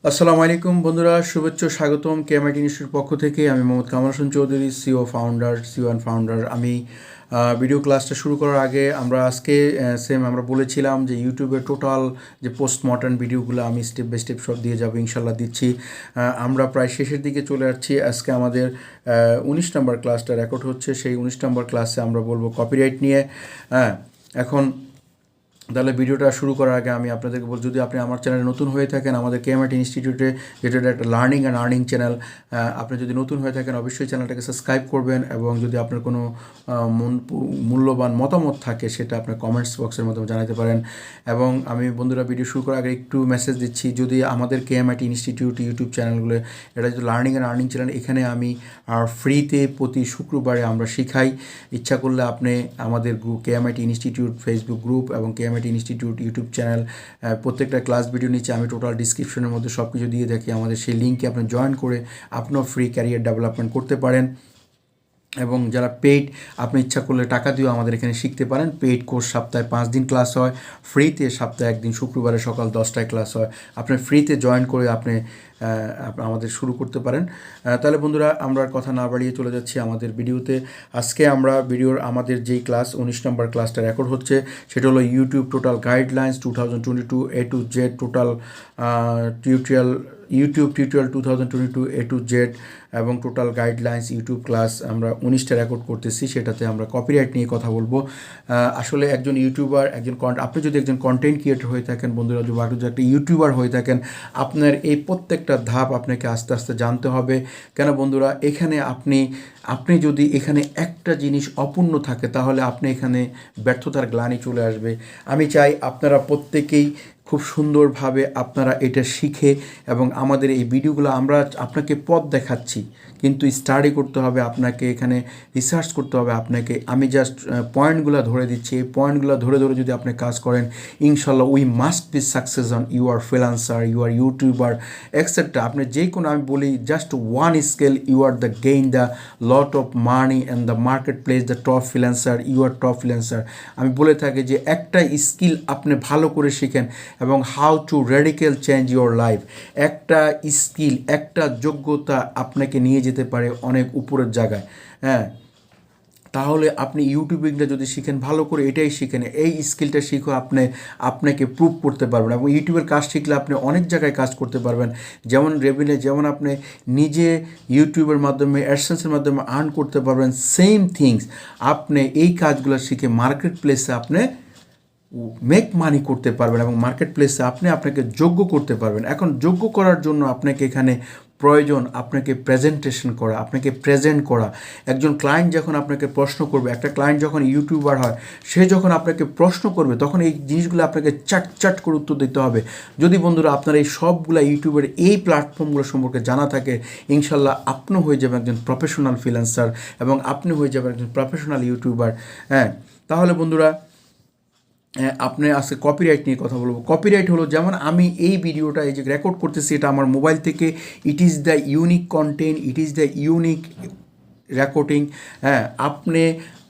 আসসালামু আলাইকুম বন্ধুরা, শুভেচ্ছা স্বাগতম kmitInstitute ইনস্টিটিউট পক্ষ থেকে। আমি Mohammad Kamal Hossain Chowdhury, CEO and founder. আমি ভিডিও ক্লাসটা শুরু করার আগে আজকে আমরা বলেছিলাম যে ইউটিউবের টোটাল যে পোস্ট মডার্ন ভিডিওগুলো আমি স্টেপ বাই স্টেপ সব দিয়ে যাবো, ইনশাল্লাহ দিচ্ছি। আমরা প্রায় শেষের দিকে চলে আসছি। আজকে আমাদের 19 নম্বর ক্লাসটা রেকর্ড হচ্ছে। সেই 19 নম্বর ক্লাসে আমরা বলবো কপিরাইট নিয়ে। এখন তাহলে ভিডিওটা শুরু করার আগে আমি আপনাদেরকে বল, যদি আপনি আমার চ্যানেলে নতুন হয়ে থাকেন, আমাদের kmitInstitute ইনস্টিটিউটে, যেটা একটা লার্নিং অ্যান্ড আর্নিং চ্যানেল, আপনি যদি নতুন হয়ে থাকেন অবশ্যই চ্যানেলটাকে সাবস্ক্রাইব করবেন, এবং যদি আপনার কোনো মূল্যবান মতামত থাকে সেটা আপনার কমেন্টস বক্সের মাধ্যমে জানাতে পারেন। এবং আমি বন্ধুরা ভিডিও শুরু করার আগে একটু মেসেজ দিচ্ছি, যদি আমাদের kmitInstitute ইনস্টিটিউট ইউটিউব চ্যানেলগুলো, এটা যদি লার্নিং অ্যান্ড আর্নিং চ্যানেল, এখানে আমি ফ্রিতে প্রতি শুক্রবারে আমরা শিখাই। ইচ্ছা করলে আপনি আমাদের group kmitInstitute institute Facebook group এবং kmitInstitute ইনস্টিটিউট ইউটিউব চ্যানেল, প্রত্যেকটা ক্লাস ভিডিও নিচে আমি টোটাল ডিসক্রিপশনের মধ্যে সব কিছু দিয়ে দেখি। আমাদের সেই লিঙ্কে আপনি জয়েন করে আপনিও ফ্রি ক্যারিয়ার ডেভেলপমেন্ট করতে পারেন। এবং যারা পেইড, আপনি ইচ্ছা করলে টাকা দিয়েও আমাদের এখানে শিখতে পারেন। পেইড কোর্স সপ্তাহে 5 দিন ক্লাস হয়, ফ্রিতে সপ্তাহে 1 দিন শুক্রবারে সকাল 10টায় ক্লাস হয়। আপনি ফ্রিতে জয়েন করে আপনি আমাদের শুরু করতে পারেন। তাহলে বন্ধুরা, আমরা কথা না বাড়িয়ে চলে যাচ্ছি আমাদের ভিডিওতে। আজকে আমরা আমাদের যেই ক্লাস 19 নম্বর ক্লাসটা রেকর্ড হচ্ছে, সেটা হলো YouTube total guidelines 2022 A to Z, total YouTube tutorial 2022 A to Z এবং টোটাল গাইডলাইন্স ইউটিউব ক্লাস আমরা 19টা রেকর্ড করতেছি। সেটাতে আমরা কপিরাইট নিয়ে কথা বলবো। আসলে একজন ইউটিউবার, আপনি যদি একজন কন্টেন্ট ক্রিয়েটর হয়ে থাকেন বন্ধুরা, যদি একটা ইউটিউবার হয়ে থাকেন, আপনার এই প্রত্যেকটা ধাপ আপনাকে আস্তে আস্তে জানতে হবে। কেন বন্ধুরা, এখানে আপনি যদি এখানে একটা জিনিস অপূর্ণ থাকে, তাহলে আপনি এখানে ব্যর্থতার গ্লানি চলে আসবে। আমি চাই আপনারা প্রত্যেকেই খুব সুন্দরভাবে আপনারা এটা শিখে, এবং আমাদের এই ভিডিওগুলো আমরা আপনাকে পথ দেখাচ্ছি, কিন্তু স্টাডি করতে হবে আপনাকে, এখানে রিসার্চ করতে হবে আপনাকে। আমি জাস্ট পয়েন্টগুলো ধরে দিচ্ছি। এই পয়েন্টগুলো ধরে ধরে যদি আপনি কাজ করেন, ইনশাল্লাহ we must be success on your freelancer, your YouTuber etcetera. আপনি যে কোনো, আমি বলি just one scale you are the gain the lot of money and the market place the top freelancer, you are top freelancer. আমি বলে থাকি যে একটা স্কিল আপনি ভালো করে শিখেন, এবং how to radical change your life. একটা স্কিল, একটা যোগ্যতা আপনাকে নিয়ে যেতে পারে অনেক উপরের জায়গায়। তাহলে আপনি ইউটিউবিংটা যদি শিখেন, ভালো করে এটাই শিখেন, এই স্কিলটা শিখে আপনাকে প্রুভ করতে পারবেন। এবং ইউটিউবের কাজ শিখলে আপনি অনেক জায়গায় কাজ করতে পারবেন। যেমন আপনি নিজে ইউটিউবের মাধ্যমে, অ্যাডসেন্সের মাধ্যমে আর্ন করতে পারবেন। সেম থিংস আপনি এই কাজগুলো শিখে মার্কেট প্লেসে আপনি মেক মানি করতে পারবেন, এবং মার্কেট প্লেসে আপনাকে যোগ্য করতে পারবেন। এখন যোগ্য করার জন্য আপনাকে এখানে প্রয়োজন আপনাকে প্রেজেন্টেশন করা, আপনাকে প্রেজেন্ট করা। একজন ক্লায়েন্ট যখন আপনাকে প্রশ্ন করবে, একটা ক্লায়েন্ট যখন ইউটিউবার হয়, সে যখন আপনাকে প্রশ্ন করবে, তখন এই জিনিসগুলো আপনাকে চাট করে উত্তর দিতে হবে। যদি বন্ধুরা আপনার এই সবগুলা ইউটিউবের এই প্ল্যাটফর্মগুলো সম্পর্কে জানা থাকে, ইনশাল্লাহ আপনিও হয়ে যাবেন একজন প্রফেশনাল ফ্রিল্যান্সার, এবং আপনি হয়ে যাবেন একজন প্রফেশনাল ইউটিউবার। তাহলে বন্ধুরা, আপনি আজকে কপিরাইট নিয়ে কথা বলবো। কপিরাইট হলো, যেমন আমি এই ভিডিওটা এই যে রেকর্ড করতেছি, এটা আমার মোবাইল থেকে। It is the unique content, it is the unique recording. আপনি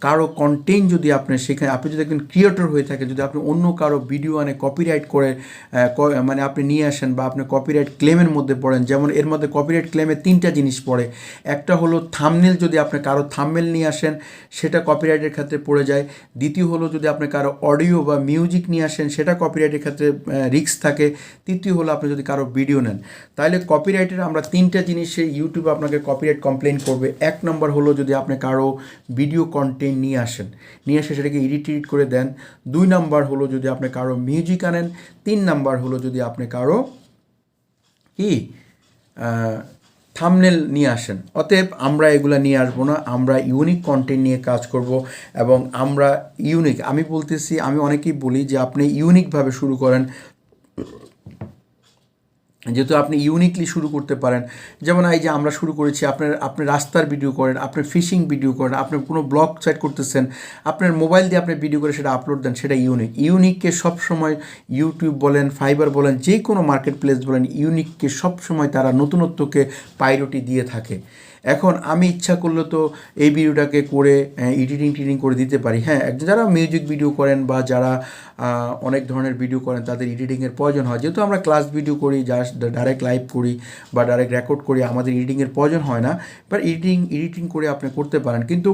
কারো কন্টেন্ট যদি আপনি সেখানে, আপনি যদি একজন ক্রিয়েটর হয়ে থাকেন, যদি আপনি অন্য কারো ভিডিও কপিরাইট করে মানে আপনি নিয়ে আসেন, বা আপনি কপিরাইট ক্লেমের মধ্যে পড়েন, যেমন এর মধ্যে কপিরাইট ক্লেমে 3টা জিনিস পড়ে। একটা হলো থাম্বনেল, যদি আপনি কারো থাম্বনেল নিয়ে আসেন সেটা কপিরাইটের ক্ষেত্রে পড়ে যায়। দ্বিতীয় হলো যদি আপনি কারো অডিও বা মিউজিক নিয়ে আসেন, সেটা কপিরাইটের ক্ষেত্রে রিস্ক থাকে। তৃতীয় হলো আপনি যদি কারো ভিডিও নেন। তাহলে কপিরাইটের আমরা 3টা জিনিসে ইউটিউব আপনাকে কপিরাইট কমপ্লেন করবে। 1 নম্বর হলো যদি আপনি কারো ভিডিও কন্টেন্ট নিয়ে এসে সেটাকে এডিট করে দেন। 2 নাম্বার হলো যদি আপনি কারো মিউজিক আনেন। 3 নাম্বার হলো যদি আপনি কারো থাম্বনেল নিয়ে আসেন। অতএব আমরা এগুলো নিয়ে আসবো না, আমরা ইউনিক কন্টেন্ট নিয়ে কাজ করব। এবং আমরা আমি বলতেছি, আমি অনেকেই বলি যে আপনি ইউনিকভাবে শুরু করেন, যেহেতু আপনি ইউনিকলি শুরু করতে পারেন। যেমন এই যে আমরা শুরু করেছি, আপনি রাস্তার ভিডিও করেন, আপনি ফিশিং ভিডিও করেন, আপনি কোনো ব্লগ সাইট করতেছেন, আপনার মোবাইল দিয়ে আপনি ভিডিও করে সেটা আপলোড দেন, সেটা ইউনিককে সবসময় ইউটিউব বলেন, ফাইবার বলেন, যে কোনো মার্কেট প্লেস বলেন, ইউনিককে সবসময় তারা নতুনত্বকে প্রায়োরিটি দিয়ে থাকে। এখন আমি ইচ্ছা করলে তো এই ভিডিওটাকে করে এডিটিং করে দিতে পারি। হ্যাঁ, যারা মিউজিক ভিডিও করেন বা যারা অনেক ধরনের ভিডিও করেন তাদের এডিটিংয়ের প্রয়োজন হয়, যেহেতু আমরা ক্লাস ভিডিও করি, জাস্ট ডাইরেক্ট লাইভ করি বা ডাইরেক্ট রেকর্ড করি, আমাদের এডিটিংয়ের প্রয়োজন হয় না। বাট এডিটিং করে আপনি করতে পারেন, কিন্তু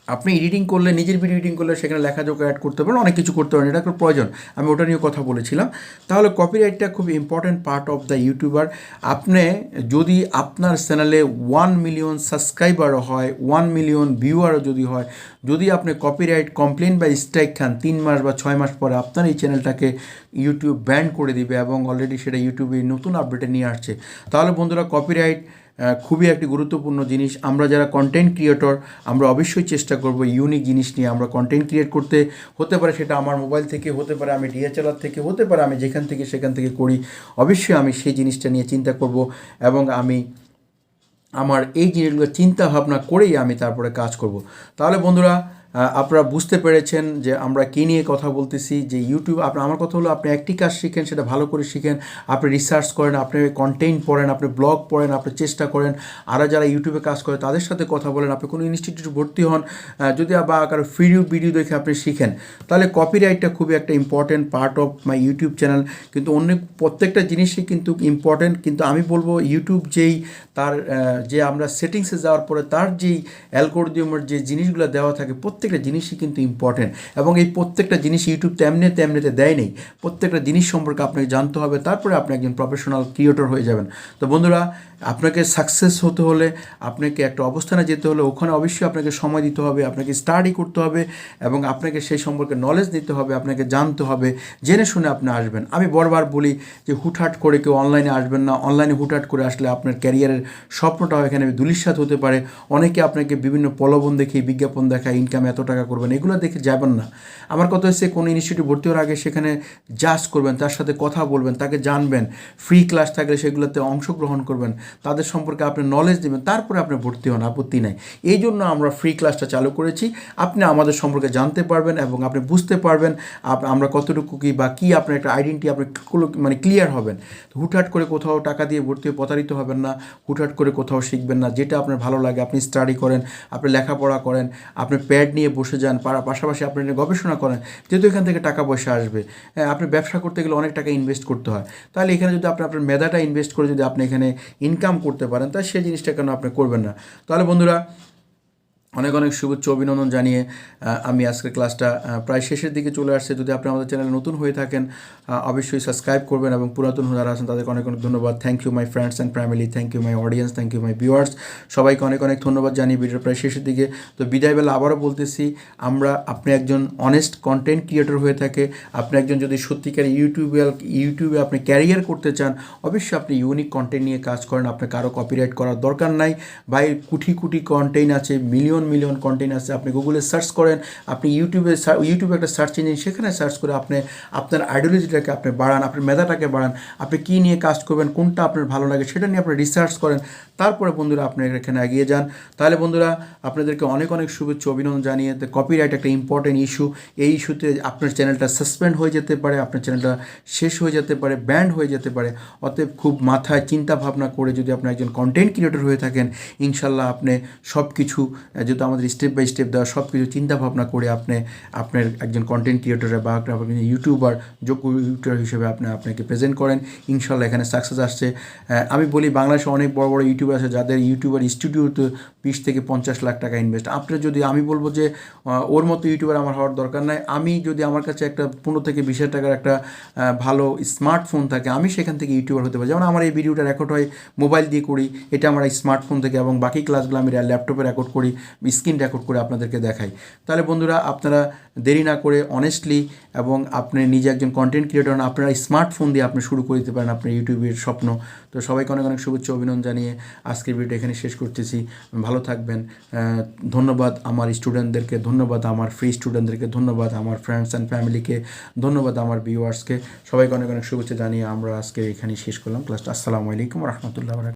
আপনি এডিটিং করলে, নিজের ভিডিও এডিটিং করলে সেখানে লেখাজোখা অ্যাড করতে পারেন, অনেক কিছু করতে পারেন, এটা একটা প্রয়োজন, আমি ওটা নিয়ে কথা বলেছিলাম। তাহলে কপিরাইটটা খুব important part of the YouTuber. আপনি যদি আপনার চ্যানেলে 1 মিলিয়ন সাবস্ক্রাইবারও হয়, 1 মিলিয়ন ভিউয়ারও যদি হয়, যদি আপনি কপিরাইট কমপ্লেন বা স্ট্রাইক খান 3 মাস বা 6 মাস পরে আপনার এই চ্যানেলটাকে ইউটিউব ব্যান করে দিবে, এবং অলরেডি সেটা ইউটিউবে নতুন আপডেটে নিয়ে আসছে। তাহলে বন্ধুরা, কপিরাইট খুবই একটি গুরুত্বপূর্ণ জিনিস। আমরা যারা কন্টেন্ট ক্রিয়েটর, আমরা অবশ্যই চেষ্টা করব ইউনিক জিনিস নিয়ে আমরা কন্টেন্ট ক্রিয়েট করতে। হতে পারে সেটা আমার মোবাইল থেকে, হতে পারে আমি ডিএসএলআর থেকে, হতে পারে আমি যেখান থেকে সেখান থেকে করি, অবশ্যই আমি সেই জিনিসটা নিয়ে চিন্তা করব, এবং আমি আমার এই জিনিসগুলো চিন্তা ভাবনা করেই আমি তারপরে কাজ করব। তাহলে বন্ধুরা, আপনারা বুঝতে পেরেছেন যে আমরা কী নিয়ে কথা বলতেছি। যে ইউটিউব, আমার কথা হলো আপনি একটি কাজ শিখেন, সেটা ভালো করে শিখেন, আপনি রিসার্চ করেন, আপনি কন্টেন্ট পড়েন, আপনি ব্লগ পড়েন, আপনি চেষ্টা করেন আর যারা ইউটিউবে কাজ করে তাদের সাথে কথা বলেন, আপনি কোনো ইনস্টিটিউটে ভর্তি হন, যদি বা কারো ভিডিও দেখে আপনি শিখেন, তাহলে কপিরাইটটা খুবই একটা important part of my YouTube channel. কিন্তু প্রত্যেকটা জিনিসই কিন্তু ইম্পর্টেন্ট, কিন্তু আমি বলবো ইউটিউব তার যে আমরা সেটিংসে যাওয়ার পরে তার যেই অ্যালগরিদমের যে জিনিসগুলো দেওয়া থাকে, প্রত্যেকটা জিনিসই কিন্তু ইম্পর্টেন্ট, এবং এই প্রত্যেকটা জিনিস ইউটিউব তেমনিতে দেয় নেই। প্রত্যেকটা জিনিস সম্পর্কে আপনাকে জানতে হবে, তারপরে আপনি একজন প্রফেশনাল ক্রিয়েটর হয়ে যাবেন। তো বন্ধুরা, আপনাকে সাকসেস হতে হলে, আপনাকে একটা অবস্থানে যেতে হলে, ওখানে অবশ্যই আপনাকে সময় দিতে হবে, আপনাকে স্টাডি করতে হবে, এবং আপনাকে সেই সম্পর্কে নলেজ নিতে হবে, আপনাকে জানতে হবে, জেনে শুনে আপনি আসবেন। আমি বারবার বলি যে হুটহাট করে কেউ অনলাইনে আসবেন না। অনলাইনে হুটহাট করে আসলে আপনার ক্যারিয়ারের স্বপ্নটাও এখানে ধূলিসাৎ হতে পারে। অনেকে আপনাকে বিভিন্ন প্রলোভন দেখিয়ে, বিজ্ঞাপন দেখায়, ইনকাম এত টাকা করবেন, এগুলো দেখে যাবেন না। আমার কথা হচ্ছে, কোনো ইনস্টিটিউটে ভর্তি হওয়ার আগে সেখানে জাজ করবেন, তার সাথে কথা বলবেন, তাকে জানবেন, ফ্রি ক্লাস থাকলে সেগুলোতে অংশগ্রহণ করবেন, তাদের সম্পর্কে আপনি নলেজ দেবেন, তারপরে আপনি ভর্তি হন, আপত্তি নাই। এই জন্য আমরা ফ্রি ক্লাসটা চালু করেছি। আপনি আমাদের সম্পর্কে জানতে পারবেন এবং আপনি বুঝতে পারবেন আমরা কতটুকু কী বা কী, আপনার একটা আইডেন্টিটি আপনি ক্লিয়ার হবেন। হুটহাট করে কোথাও টাকা দিয়ে ভর্তি হয়ে প্রতারিত হবেন না, হুটহাট করে কোথাও শিখবেন না। যেটা আপনার ভালো লাগে আপনি স্টাডি করেন, আপনি লেখাপড়া করেন, আপনি প্যাড নিয়ে বসে যান, পাশাপাশি আপনি গবেষণা করেন, যেহেতু এখান থেকে টাকা পয়সা আসবে। আপনি ব্যবসা করতে গেলে অনেক টাকা ইনভেস্ট করতে হয়, তাহলে এখানে যদি আপনি আপনার মেধাটা ইনভেস্ট করে যদি আপনি এখানে ইনকাম করতে পারেন, তাহলে সেই জিনিসটা কেন আপনি করবেন না? তাহলে বন্ধুরা, অনেক শুভেচ্ছা অভিনন্দন জানিয়ে আমি আজকের ক্লাসটা প্রায় শেষের দিকে চলে আসছে। যদি আপনি আমাদের চ্যানেলে নতুন হয়ে থাকেন, অবশ্যই সাবস্ক্রাইব করবেন, এবং পুরাতন যারা আছেন তাদেরকে অনেক ধন্যবাদ। Thank you my friends and family, thank you my audience, thank you my viewers. সবাইকে অনেক ধন্যবাদ জানিয়ে ভিডিওর প্রায় শেষের দিকে তো বিদায়বেলা আবারও বলতেছি, আপনি একজন অনেস্ট কন্টেন্ট ক্রিয়েটর হয়ে থাকে, আপনি একজন যদি সত্যিকার ইউটিউবে আপনি ক্যারিয়ার করতে চান, অবশ্যই আপনি ইউনিক কন্টেন্ট নিয়ে কাজ করেন। আপনি কারো কপিরাইট করার দরকার নাই ভাই। কোটি কন্টেন্ট আছে, মিলিয়ন কন্টেন্ট আছে। আপনি গুগলে সার্চ করেন, আপনি ইউটিউবে একটা সার্চ ইঞ্জিন, সেখানে সার্চ করে আপনি আপনার আইডিওলজিটাকে আপনি বাড়ান, আপনার মেধাটাকে বাড়ান, আপনি কী নিয়ে কাজ করবেন, কোনটা আপনার ভালো লাগে সেটা নিয়ে আপনি রিসার্চ করেন, তারপরে বন্ধুরা আপনি এখানে এগিয়ে যান। তাহলে বন্ধুরা, আপনাদেরকে অনেক শুভেচ্ছা অভিনন্দন জানিয়ে, কপিরাইট একটা ইম্পর্টেন্ট ইস্যু। এই ইস্যুতে আপনার চ্যানেলটা সাসপেন্ড হয়ে যেতে পারে, আপনার চ্যানেলটা শেষ হয়ে যেতে পারে, ব্যান্ড হয়ে যেতে পারে। অতএব খুব মাথায় চিন্তা ভাবনা করে যদি আপনি একজন কন্টেন্ট ক্রিয়েটর হয়ে থাকেন, ইনশাল্লাহ আপনি সব কিছু, যেহেতু আমাদের স্টেপ বাই স্টেপ দেওয়া, সব কিছু চিন্তা ভাবনা করে আপনার একজন কন্টেন্ট ক্রিয়েটরে বা ইউটিউবার, যোগ্য ইউটিউবার হিসেবে আপনাকে প্রেজেন্ট করেন, ইনশাল্লাহ এখানে সাকসেস আসছে। আমি বলি, বাংলাদেশে অনেক বড় ইউটিউবার আছে যাদের ইউটিউবার স্টুডিওতে 20 থেকে 50 লাখ টাকা ইনভেস্ট। আমি বলবো যে ওর মতো ইউটিউবার আমার হওয়ার দরকার নাই। আমি যদি আমার কাছে একটা 15 থেকে 20 হাজার টাকার একটা ভালো স্মার্টফোন থাকে, আমি সেখান থেকে ইউটিউবার হতে পারি। যেমন আমার এই ভিডিওটা রেকর্ড হয় মোবাইল দিয়ে করি, এটা আমার স্মার্টফোন থেকে, এবং বাকি ক্লাসগুলো আমি ল্যাপটপে রেকর্ড করি, স্ক্রিন রেকর্ড করে আপনাদেরকে দেখাই। তাহলে বন্ধুরা, আপনারা দেরি না করে অনেস্টলি, এবং আপনি নিজে একজন কন্টেন্ট ক্রিয়েটর, আপনারা স্মার্টফোন দিয়ে আপনি শুরু করে দিতে পারেন আপনার ইউটিউবের স্বপ্ন। তো সবাইকে অনেক শুভেচ্ছা অভিনন্দন জানিয়ে আজকের ভিডিওটা এখানে শেষ করতেছি। ভালো থাকবেন। ধন্যবাদ আমার স্টুডেন্টদেরকে, ধন্যবাদ আমার ফ্রি স্টুডেন্টদেরকে, ধন্যবাদ আমার ফ্রেন্ডস অ্যান্ড ফ্যামিলিকে, ধন্যবাদ আমার ভিউয়ার্সকে। সবাইকে অনেক শুভেচ্ছা জানিয়ে আমরা আজকে এখানে শেষ করলাম ক্লাসটা। আসসালামু আলাইকুম ওয়া রাহমাতুল্লাহি ওয়া বারাকাতুহু।